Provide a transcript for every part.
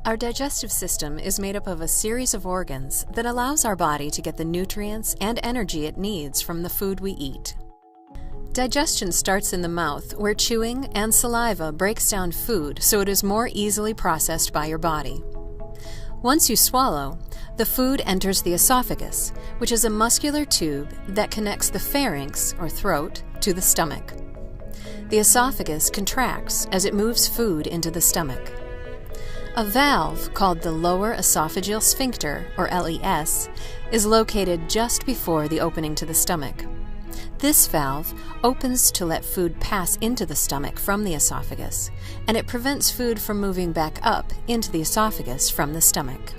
Our digestive system is made up of a series of organs that allows our body to get the nutrients and energy it needs from the food we eat. Digestion starts in the mouth, where chewing and saliva breaks down food so it is more easily processed by your body. Once you swallow, the food enters the esophagus, which is a muscular tube that connects the pharynx, or throat, to the stomach. The esophagus contracts as it moves food into the stomach. A valve called the lower esophageal sphincter, or LES, is located just before the opening to the stomach. This valve opens to let food pass into the stomach from the esophagus, and it prevents food from moving back up into the esophagus from the stomach.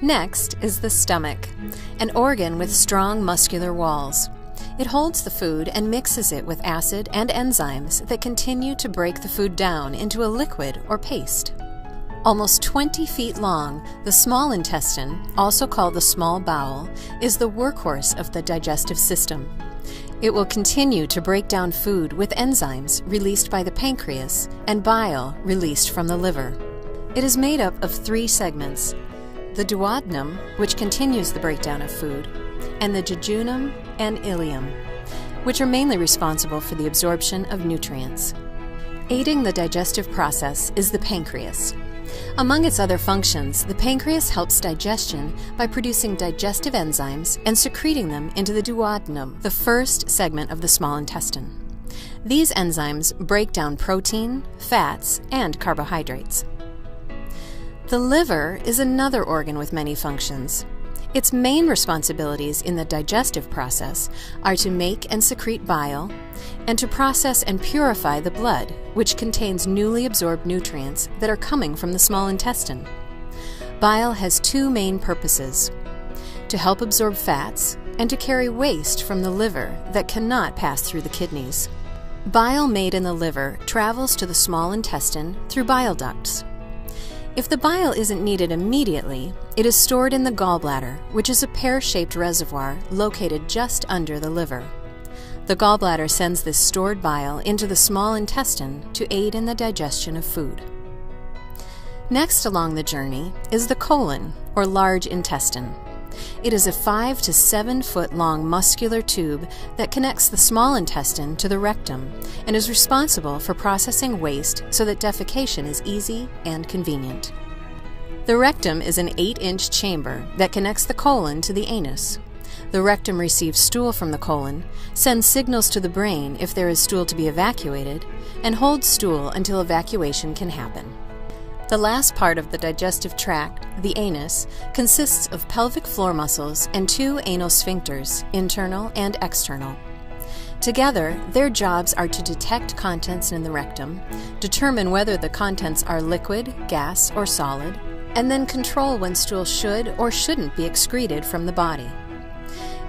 Next is the stomach, an organ with strong muscular walls. It holds the food and mixes it with acid and enzymes that continue to break the food down into a liquid or paste. Almost 20 feet long, the small intestine, also called the small bowel, is the workhorse of the digestive system. It will continue to break down food with enzymes released by the pancreas and bile released from the liver. It is made up of 3 segments: the duodenum, which continues the breakdown of food, and the jejunum and ileum, which are mainly responsible for the absorption of nutrients. Aiding the digestive process is the pancreas. Among its other functions, the pancreas helps digestion by producing digestive enzymes and secreting them into the duodenum, the first segment of the small intestine. These enzymes break down protein, fats, and carbohydrates. The liver is another organ with many functions. Its main responsibilities in the digestive process are to make and secrete bile, and to process and purify the blood, which contains newly absorbed nutrients that are coming from the small intestine. Bile has 2 main purposes: to help absorb fats and to carry waste from the liver that cannot pass through the kidneys. Bile made in the liver travels to the small intestine through bile ducts. If the bile isn't needed immediately, it is stored in the gallbladder, which is a pear-shaped reservoir located just under the liver. The gallbladder sends this stored bile into the small intestine to aid in the digestion of food. Next along the journey is the colon, or large intestine. It is a 5 to 7 foot long muscular tube that connects the small intestine to the rectum and is responsible for processing waste so that defecation is easy and convenient. The rectum is an 8-inch chamber that connects the colon to the anus. The rectum receives stool from the colon, sends signals to the brain if there is stool to be evacuated, and holds stool until evacuation can happen. The last part of the digestive tract, the anus, consists of pelvic floor muscles and 2 anal sphincters, internal and external. Together, their jobs are to detect contents in the rectum, determine whether the contents are liquid, gas, or solid, and then control when stool should or shouldn't be excreted from the body.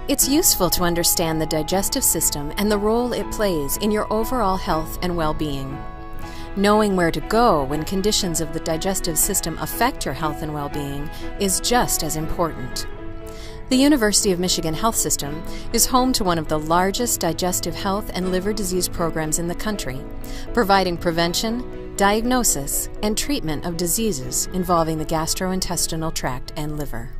It's useful to understand the digestive system and the role it plays in your overall health and well-being. Knowing where to go when conditions of the digestive system affect your health and well-being is just as important. The University of Michigan Health System is home to one of the largest digestive health and liver disease programs in the country, providing prevention, diagnosis, and treatment of diseases involving the gastrointestinal tract and liver.